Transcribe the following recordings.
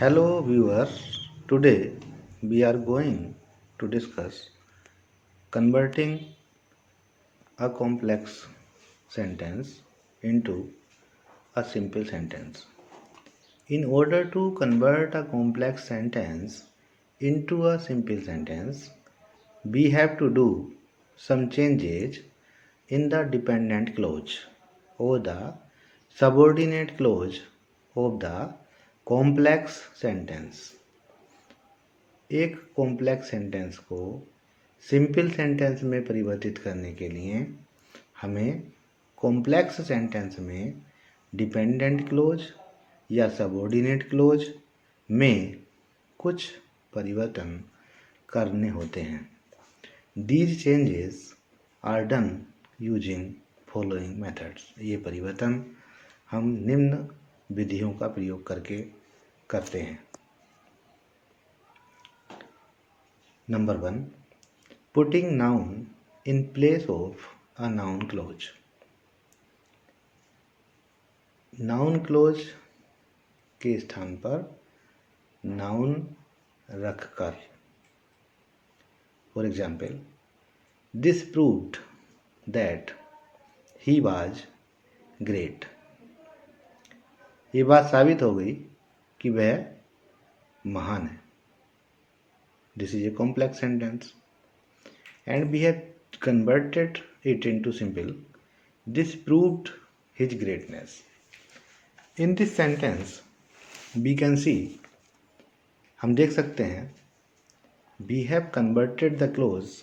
Hello viewers, today we are going to discuss converting a complex sentence into a simple sentence. In order to convert a complex sentence into a simple sentence, we have to do some changes in the dependent clause or the subordinate clause of the complex sentence. एक complex sentence को simple sentence में परिवर्तित करने के लिए हमें complex sentence में dependent clause या सबऑर्डिनेट क्लोज में कुछ परिवर्तन करने होते हैं. These changes are done using following methods. ये परिवर्तन हम निम्न विधियों का प्रयोग करके करते हैं. Number 1. Putting noun in place of a noun clause. Noun clause के स्थान पर noun रखकर. For example, this proved that he was great. ये बात साबित हो गई कि वह महान है. This is a complex sentence and we have converted it into simple. This proved his greatness. In this sentence we can see, हम देख सकते हैं, we have converted the clause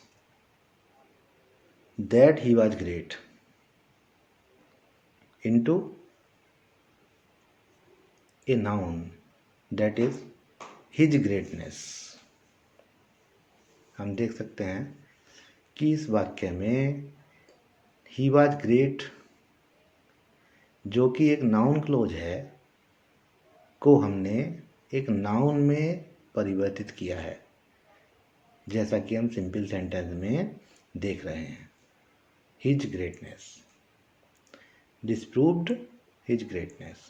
that he was great into a noun that is his greatness. हम देख सकते हैं कि इस वाक्य में ही वॉज ग्रेट, जो कि एक नाउन क्लोज है, को हमने एक नाउन में परिवर्तित किया है, जैसा कि हम सिंपल सेंटेंस में देख रहे हैं. His greatness. This proved his greatness.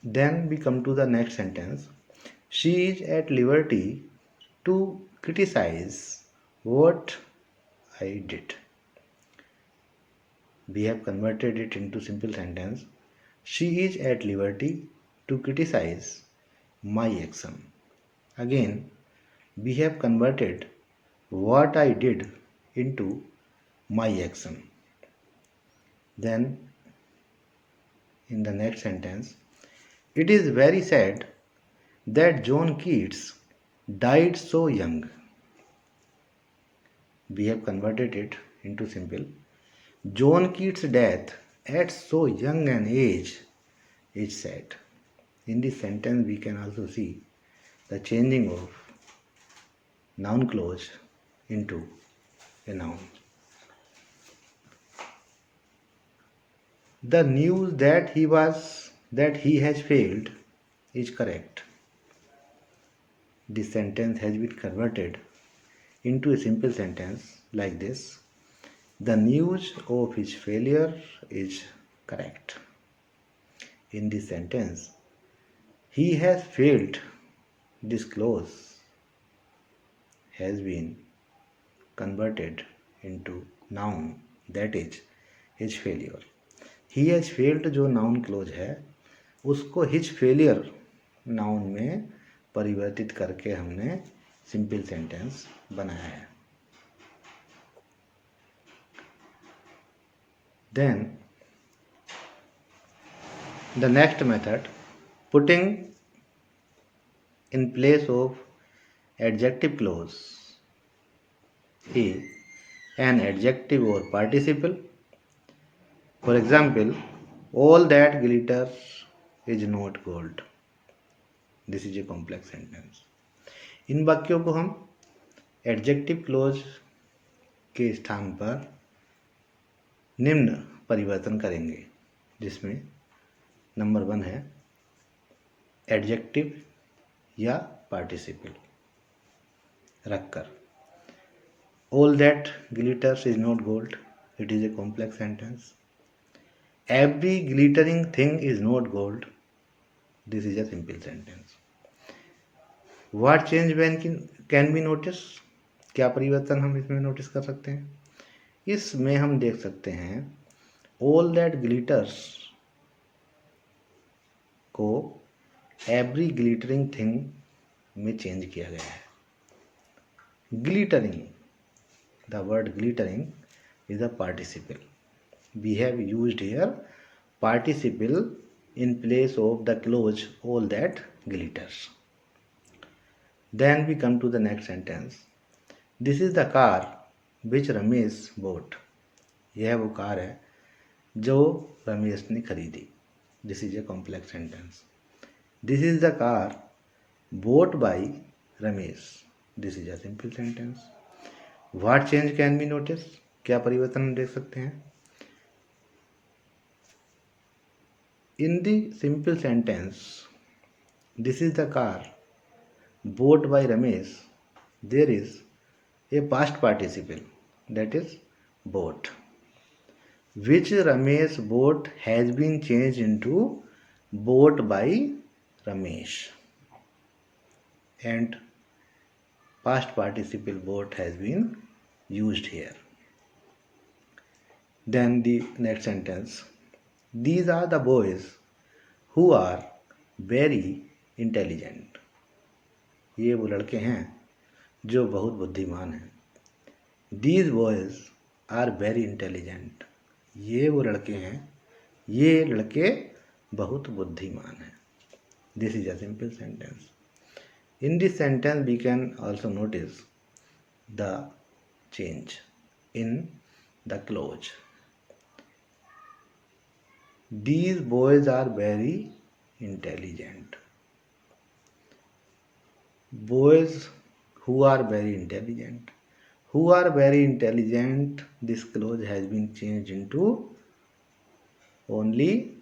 Then we come to the next sentence. She is at liberty to criticize what I did. We have converted it into simple sentence. She is at liberty to criticize my action. Again, we have converted what I did into my action. Then, in the next sentence, it is very sad that John Keats died so young. We have converted it into simple. John Keats' death at so young an age is sad. In this sentence we can also see the changing of noun clause into a noun. The news that he has failed is correct. This sentence has been converted into a simple sentence like this. The news of his failure is correct. In this sentence, he has failed. This clause has been converted into noun that is his failure. He has failed जो noun clause है, उसको his failure noun में परिवर्तित करके हमने simple sentence बनाया है. Then the next method, putting in place of adjective clause a an adjective और participle. For example, all that glitter is not gold. This is a complex sentence. इन वाक्यों को हम एडजेक्टिव क्लोज के स्थान पर निम्न परिवर्तन करेंगे, जिसमें नंबर 1 है एडजेक्टिव या पार्टिसिपल रखकर. All that glitters is not gold. It is a complex sentence. Every glittering thing is not gold. This is a simple sentence. What change when can be notice, क्या परिवर्तन हम इसमें notice कर सकते हैं? इसमें हम देख सकते हैं ऑल दैट ग्लिटर्स को एवरी ग्लिटरिंग थिंग में चेंज किया गया है। Glittering, the word glittering is a participle. We have used here participle in place of the clause all that glitters. Then we come to the next sentence. This is the car which Ramesh bought. यह वो car है जो रमेश ने खरीदी. This is a complex sentence. This is the car bought by Ramesh. This is a simple sentence. What change can be noticed? क्या परिवर्तन हम देख सकते हैं? In the simple sentence, this is the car bought by Ramesh, there is a past participle, that is bought, which Ramesh bought has been changed into bought by Ramesh, and past participle bought has been used here. Then the next sentence. These are the boys who are very intelligent. ये वो लड़के हैं जो बहुत बुद्धिमान हैं. These boys are very intelligent. ये वो लड़के हैं, ये लड़के बहुत बुद्धिमान हैं. This is a simple sentence. In this sentence we can also notice the change in the clause. These boys are very intelligent. Boys who are very intelligent. Who are very intelligent, this clause has been changed into only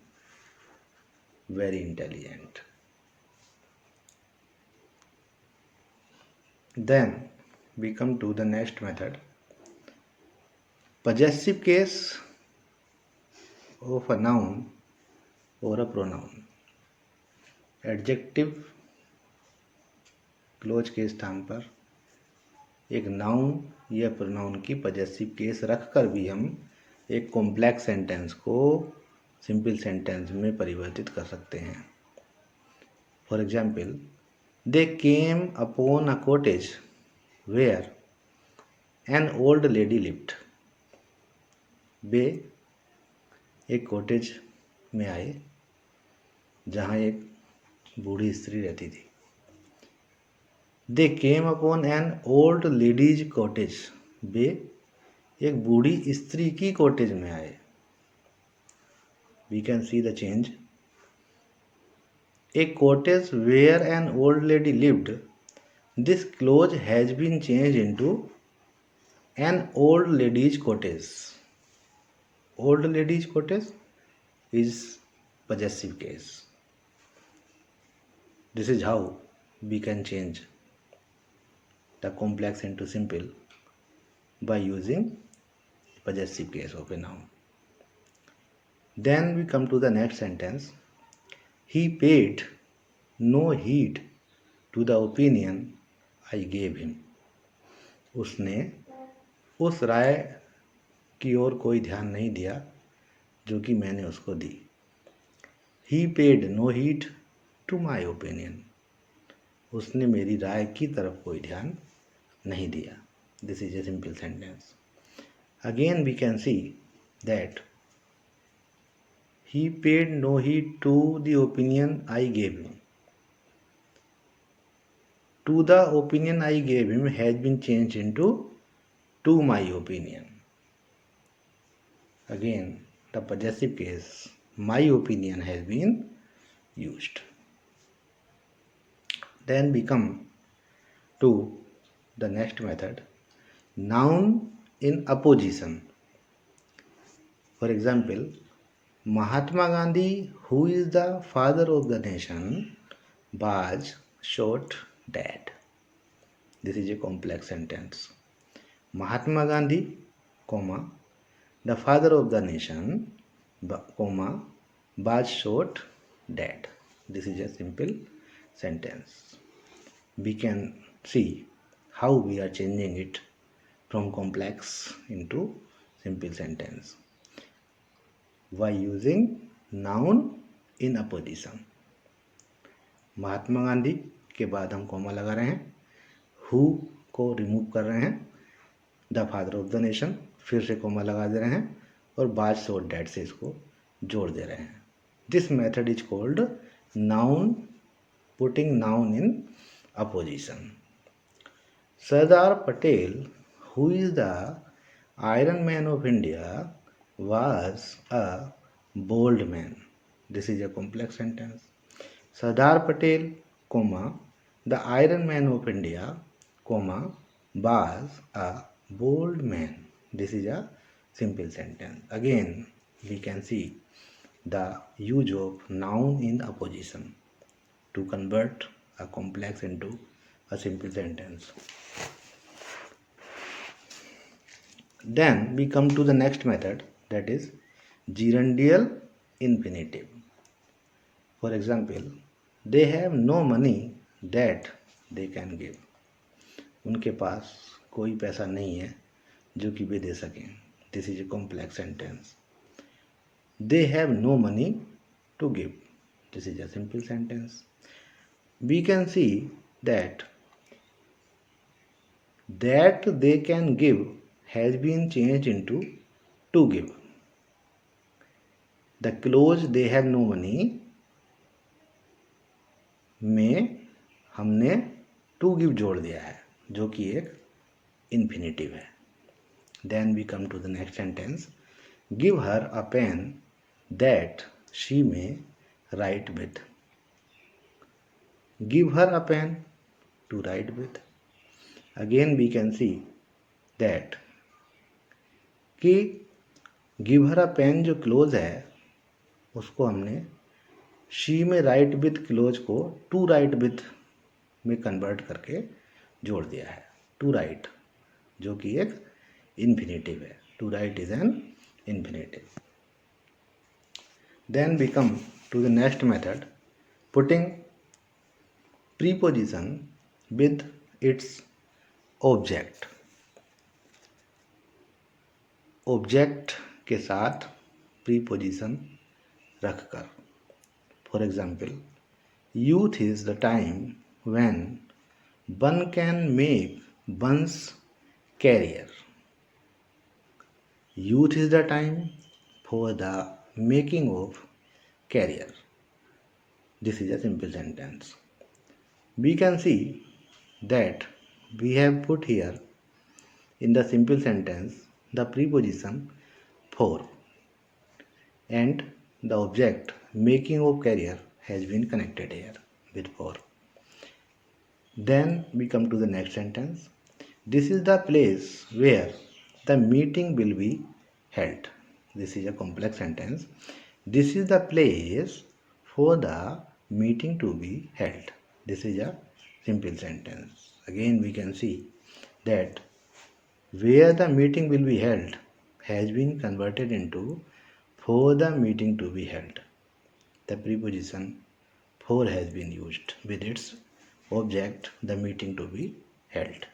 very intelligent. Then we come to the next method. Possessive case of a noun or a pronoun. Adjective close के स्थान पर एक noun या pronoun की possessive case रखकर भी हम एक कॉम्प्लेक्स सेंटेंस को सिंपल सेंटेंस में परिवर्तित कर सकते हैं. For example, they came upon a cottage where an old lady lived. वे एक कॉटेज में आए जहाँ एक बूढ़ी स्त्री रहती थी. They came upon an old lady's cottage. वे एक बूढ़ी स्त्री की कॉटेज में आए. We can see the change. A cottage where an old lady lived. This clause has been change into an old lady's cottage. Old lady's cottage is possessive case. This is how we can change the complex into simple by using possessive case of a noun. Then we come to the next sentence. He paid no heed to the opinion I gave him. उसने उस राय की ओर कोई ध्यान नहीं दिया जो कि मैंने उसको दी. He paid no heed to my opinion. उसने मेरी राय की तरफ कोई ध्यान नहीं दिया. This is a simple sentence. Again we can see that he paid no heed to the opinion I gave him. To the opinion I gave him has been changed into to my opinion. Again, the possessive case my opinion has been used. Then we come to the next method, noun in opposition. For example, Mahatma Gandhi, who is the father of the nation, was shot dead. This is a complex sentence. Mahatma Gandhi, comma, the father of the nation, comma, was shot dead. This is a simple sentence. we can see how we are changing it from complex into simple sentence by using noun in apposition. Mahatma Gandhi के बाद हम comma लगा रहे हैं, who co remove कर रहे हैं, the father of the nation फिर से कॉमा लगा दे रहे हैं और बाद से और डैट से इसको जोड़ दे रहे हैं. This method is called noun, putting noun in opposition. Sardar Patel, who is the Iron Man of India, was a bold man. This is a complex sentence. Sardar Patel, comma, the Iron Man of India, comma, was a bold man. This is a simple sentence. Again, we can see the use of noun in apposition to convert a complex into a simple sentence. Then we come to the next method, that is gerundial infinitive. For example, they have no money that they can give. उनके पास कोई पैसा नहीं है जो कि वे दे सकें. This is a complex sentence. They have no money to give. This is a simple sentence. We can see that they can give has been changed into to give. The clause they have no money में हमने to give जोड़ दिया है जो कि एक infinitive है. Then we come to the next sentence. Give her a pen that she may write with. Give her a pen to write with. Again we can see that कि give her अ pen जो close है उसको हमने she में right with close को to right with में convert करके जोड़ दिया है. टू राइट जो कि एक इन्फिनेटिव है. To write is an infinitive. Then we come to the next method, putting preposition with its object. Object के साथ प्रीपोजिशन रखकर. For example, youth is the time when one can make one's career. Youth is the time for the making of career. This is a simple sentence. We can see that we have put here in the simple sentence the preposition for, and the object making of career has been connected here with for. Then we come to the next sentence. This is the place where the meeting will be held. This is a complex sentence. This is the place for the meeting to be held. This is a simple sentence. Again we can see that where the meeting will be held has been converted into for the meeting to be held. The preposition for has been used with its object, the meeting to be held.